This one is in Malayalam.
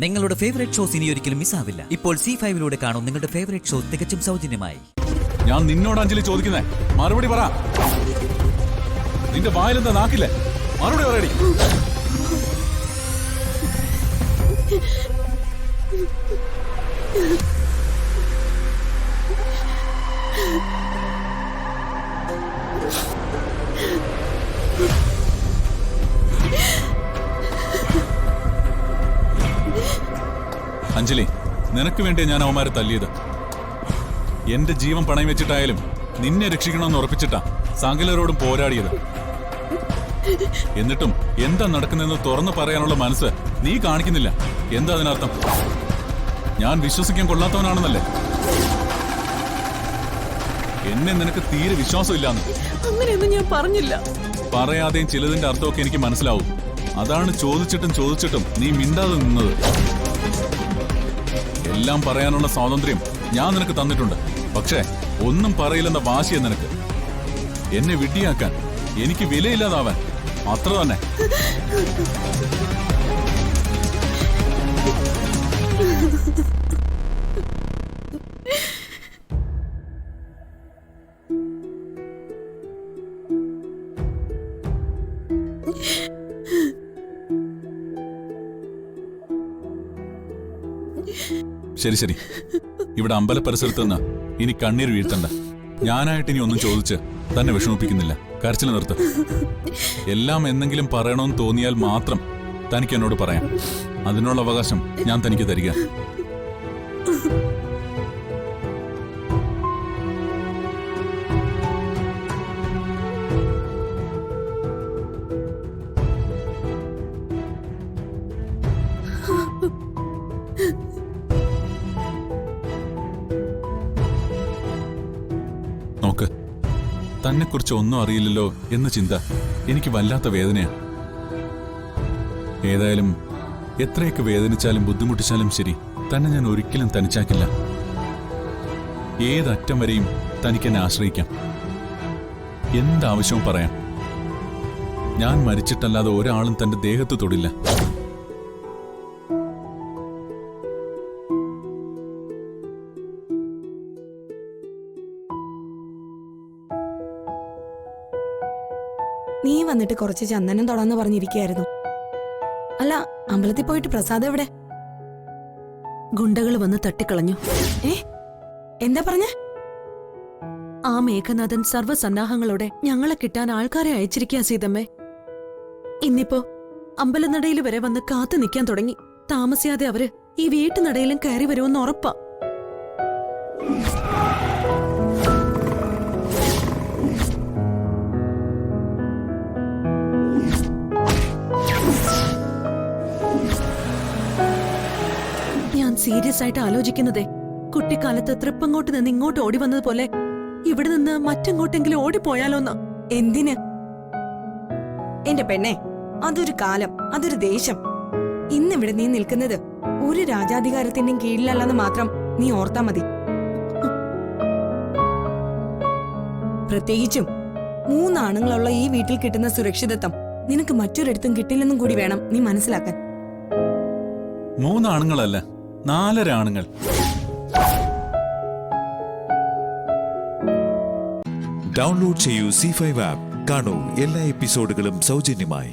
നിങ്ങളുടെ ഫേവറേറ്റ് ഷോസ് ഇനി ഒരിക്കലും മിസ്സാവില്ല. ഇപ്പോൾ C5 കാണും നിങ്ങളുടെ ഫേവറേറ്റ് ഷോ തികച്ചും സൗജന്യമായി. ഞാൻ നിന്നോട് അഞ്ജലി ചോദിക്കുന്നേ, മറുപടി പറ. നിന്റെ വായിലെന്താ നാക്കില്ലേ? മറുപടി പറയടി. അഞ്ജലി, നിനക്ക് വേണ്ടിയാ ഞാൻ അവന്മാരെ തല്ലിയത്. എന്റെ ജീവൻ പണയം വെച്ചിട്ടായാലും നിന്നെ രക്ഷിക്കണമെന്ന് ഉറപ്പിച്ചിട്ടാ സകലരോടും പോരാടിയത്. എന്നിട്ടും എന്താ നടക്കുന്നതെന്ന് തുറന്നു പറയാനുള്ള മനസ്സ് നീ കാണിക്കുന്നില്ല. എന്താ അതിനർത്ഥം? ഞാൻ വിശ്വസിക്കാൻ കൊള്ളാത്തവനാണെന്നല്ലേ? എന്നെ നിനക്ക് തീരെ വിശ്വാസമില്ലാന്ന്. അങ്ങനെയൊന്നും ഞാൻ പറഞ്ഞില്ല. പറയാതെയും ചിലതിന്റെ അർത്ഥമൊക്കെ എനിക്ക് മനസ്സിലാവും. അതാണ് ചോദിച്ചിട്ടും നീ മിണ്ടാതെ നിന്നത്. എല്ലാം പറയാനുള്ള സ്വാതന്ത്ര്യം ഞാൻ നിനക്ക് തന്നിട്ടുണ്ട്. പക്ഷേ ഒന്നും പറയില്ലെന്ന വാശിയ നിനക്ക്. എന്നെ വിഡ്ഢിയാക്കാൻ, എനിക്ക് വിലയില്ലാതാവാൻ, അത്ര തന്നെ. ശരി ശരി, ഇവിടെ അമ്പല പരിസരത്ത് നിന്ന് ഇനി കണ്ണീർ വീഴ്ത്തണ്ട. ഞാനായിട്ട് ഇനി ഒന്നും ചോദിച്ച് തന്നെ വിഷമിപ്പിക്കുന്നില്ല. കരച്ചിൽ നിർത്ത്. എല്ലാം എന്തെങ്കിലും പറയണമെന്ന് തോന്നിയാൽ മാത്രം തനിക്ക് എന്നോട് പറയാം. അതിനുള്ള അവകാശം ഞാൻ തനിക്ക് തരിക. നോക്ക്, തന്നെക്കുറിച്ച് ഒന്നും അറിയില്ലല്ലോ എന്ന ചിന്ത എനിക്ക് വല്ലാത്ത വേദനയാണ്. ഏതായാലും എത്രയൊക്കെ വേദനിച്ചാലും ബുദ്ധിമുട്ടിച്ചാലും ശരി, തന്നെ ഞാൻ ഒരിക്കലും തനിച്ചാക്കില്ല. ഏതറ്റം വരെയും തനിക്കെന്നെ ആശ്രയിക്കാം. എന്താവശ്യവും പറയാം. ഞാൻ മരിച്ചിട്ടല്ലാതെ ഒരാളും തന്റെ ദേഹത്ത് തൊടില്ല. നീ വന്നിട്ട് കുറച്ച് ചന്ദനം തൊടാന്ന് പറഞ്ഞിരിക്കുകയായിരുന്നു. അല്ല, അമ്പലത്തിൽ പോയിട്ട് പ്രസാദം എവിടെ? ഗുണ്ടകൾ വന്ന് തട്ടിക്കളഞ്ഞു. എന്താ പറഞ്ഞ? ആ മേഘനാഥൻ സർവ്വസന്നാഹങ്ങളോടെ ഞങ്ങളെ കിട്ടാൻ ആൾക്കാരെ അയച്ചിരിക്കാ സീതമ്മേ. ഇന്നിപ്പോ അമ്പലനടയിൽ വരെ വന്ന് കാത്തു നിൽക്കാൻ തുടങ്ങി. താമസിയാതെ അവര് ഈ വീട്ടുനടയിലും കയറി വരുമെന്ന് ഉറപ്പാ. സീരിയസ് ആയിട്ട് ആലോചിക്കുന്നതേ, കുട്ടിക്കാലത്ത് തൃപ്പങ്ങോട്ട് നിന്ന് ഇങ്ങോട്ട് ഓടി വന്നതുപോലെ ഇവിടെ നിന്ന് മറ്റെങ്ങോട്ടെങ്കിലും ഓടിപ്പോയാലോന്ന്. എന്തിന്? എന്റെ പെണ്ണെ, അതൊരു കാലം, അതൊരു ദേശം. ഇന്നിവിടെ നീ നിൽക്കുന്നത് ഒരു രാജാധികാരത്തിന്റെയും കീഴിലല്ലെന്ന് മാത്രം നീ ഓർത്താ മതി. പ്രത്യേകിച്ചും 3 ആണുങ്ങളുള്ള ഈ വീട്ടിൽ കിട്ടുന്ന സുരക്ഷിതത്വം നിനക്ക് മറ്റൊരിടത്തും കിട്ടില്ലെന്നും കൂടി വേണം നീ മനസ്സിലാക്കാൻ. 3 ആണുങ്ങളല്ല, 4 ആണുങ്ങൾ. ഡൗൺലോഡ് ചെയ്യൂ C5 ആപ്പ്. കാണൂ എല്ലാ എപ്പിസോഡുകളും സൗജന്യമായി.